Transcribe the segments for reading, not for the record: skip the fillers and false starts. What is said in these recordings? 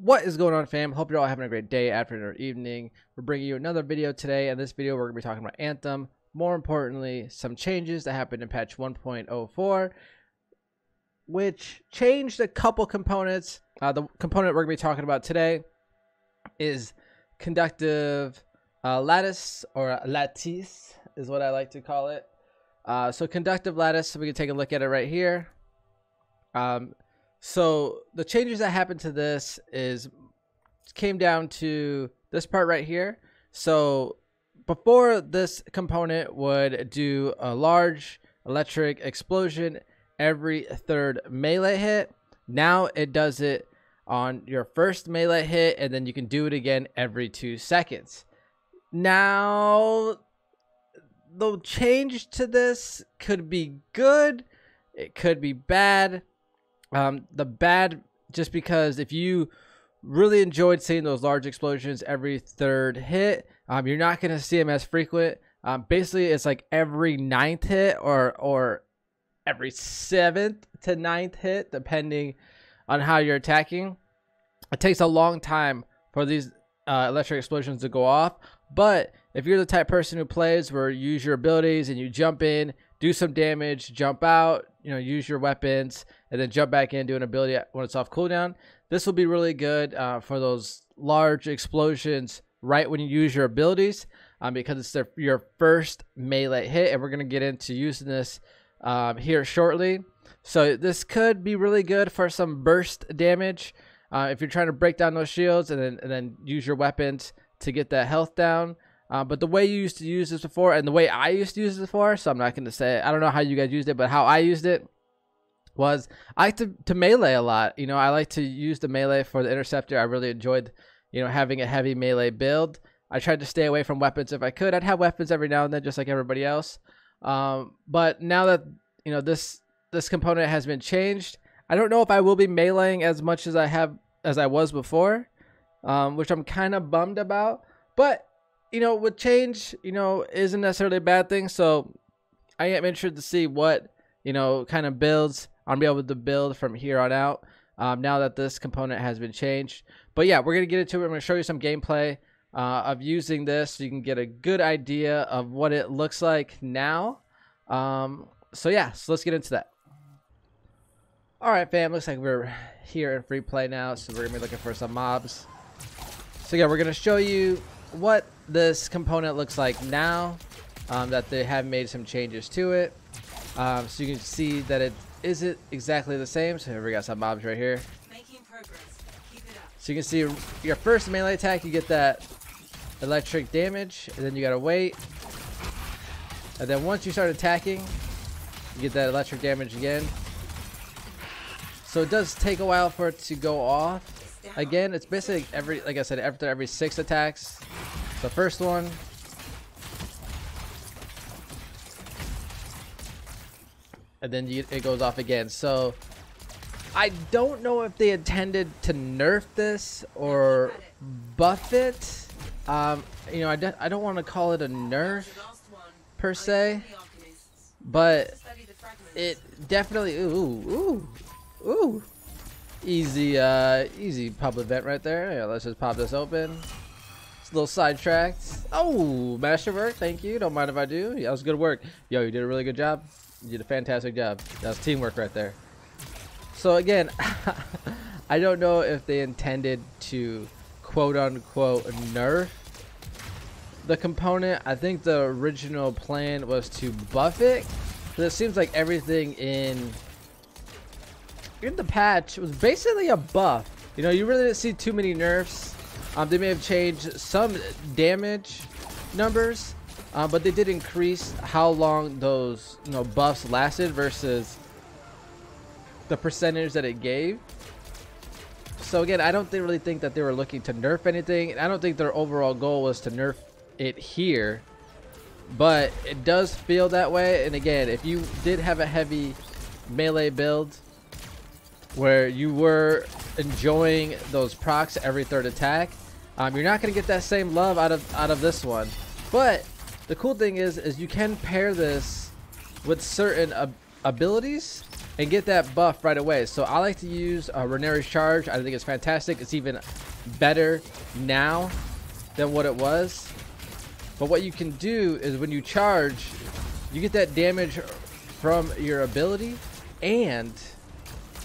What is going on, fam? Hope you're all having a great day, afternoon, or evening. We're bringing you another video today. In this video, we're going to be talking about Anthem. More importantly, some changes that happened in patch 1.04, which changed a couple components. The component we're going to be talking about today is Conductive Lattice, or Lattice is what I like to call it. So Conductive Lattice, we can take a look at it right here. So the changes that happened to this came down to this part right here. So before, this component would do a large electric explosion every third melee hit. Now it does it on your first melee hit, and then you can do it again every 2 seconds. Now the change to this could be good, it could be bad. The bad, just because if you really enjoyed seeing those large explosions every third hit, you're not going to see them as frequent. Basically, it's like every 9th hit or every 7th to 9th hit, depending on how you're attacking. It takes a long time for these electric explosions to go off, but if you're the type of person who plays where you use your abilities and you jump in, do some damage, jump out, use your weapons, and then jump back in, do an ability when it's off cooldown, this will be really good for those large explosions right when you use your abilities, because it's your first melee hit, and we're going to get into using this here shortly. So this could be really good for some burst damage if you're trying to break down those shields and then use your weapons to get that health down. But the way you used to use this before, and the way I used to use this before, so I'm not going to say it. I don't know how you guys used it, but how I used it was I like to melee a lot. I like to use the melee for the interceptor. I really enjoyed, having a heavy melee build. I tried to stay away from weapons if I could. I'd have weapons every now and then, just like everybody else. But now that this component has been changed, I don't know if I will be meleeing as much as I was before, which I'm kind of bummed about. But with change, isn't necessarily a bad thing. So I am interested to see what, kind of builds I'll be able to build from here on out, now that this component has been changed. But yeah, we're going to get into it. I'm going to show you some gameplay of using this so you can get a good idea of what it looks like now. So yeah, so let's get into that. All right, fam, looks like we're here in free play now. So we're going to be looking for some mobs. So yeah, we're going to show you what this component looks like now, that they have made some changes to it, so you can see that it isn't exactly the same. So here we got some mobs right here. Making progress. Keep it up. So you can see your first melee attack, you get that electric damage, and then you gotta wait, and then once you start attacking, you get that electric damage again. So it does take a while for it to go off. Again, it's basically like I said, after every 6 attacks. The first one, and then it goes off again. So I don't know if they intended to nerf this or buff it. I don't want to call it a nerf per se, but it definitely ooh. Easy pub event right there. Yeah, let's just pop this open. It's a little sidetracked. Oh, masterwork. Thank you. Don't mind if I do. Yeah, that was good work. Yo, you did a really good job. You did a fantastic job. That was teamwork right there. So again, I don't know if they intended to quote unquote nerf the component. I think the original plan was to buff it. But it seems like everything in the patch was basically a buff. You really didn't see too many nerfs. They may have changed some damage numbers, but they did increase how long those buffs lasted versus the percentage that it gave. So again, I don't really think that they were looking to nerf anything. I don't think their overall goal was to nerf it here, but it does feel that way. And again, if you did have a heavy melee build where you were enjoying those procs every third attack, you're not going to get that same love out of this one. But the cool thing is you can pair this with certain abilities, and get that buff right away. So I like to use Rhaenyra's charge. I think it's fantastic. It's even better now than what it was. But what you can do is when you charge, you get that damage from your ability, and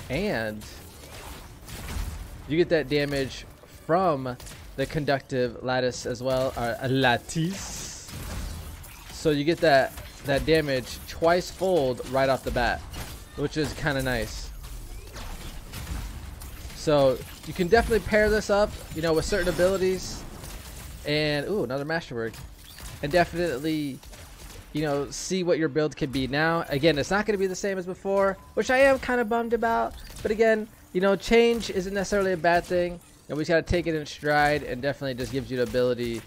you get that damage from the Conductive Lattice as well, Lattice. So you get that damage twice fold right off the bat, which is kind of nice. So you can definitely pair this up, you know, with certain abilities, and ooh, another masterwork, and definitely, you know, see what your build can be now. Again, it's not going to be the same as before, which I am kind of bummed about. But again, you know, change isn't necessarily a bad thing. And we just got to take it in stride, and definitely just gives you the ability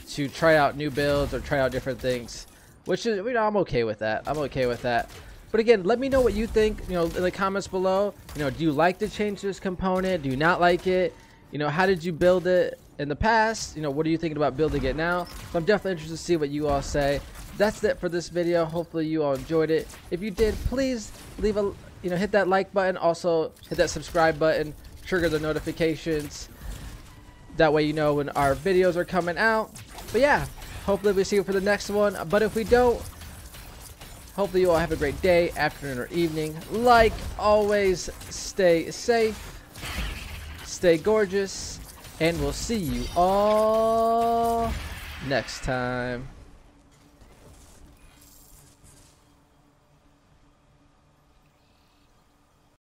to try out new builds or try out different things, which is, you know, I'm okay with that. I'm okay with that. But again, let me know what you think, you know, in the comments below. You know, do you like to change this component? Do you not like it? You know, how did you build it in the past? You know, what are you thinking about building it now? So I'm definitely interested to see what you all say. That's it for this video. Hopefully you all enjoyed it. If you did, please leave a, you know, hit that like button. Also hit that subscribe button. Trigger the notifications. That way you know when our videos are coming out. But yeah, hopefully we see you for the next one. But if we don't, hopefully you all have a great day, afternoon, or evening. Like always, stay safe, stay gorgeous, and we'll see you all next time.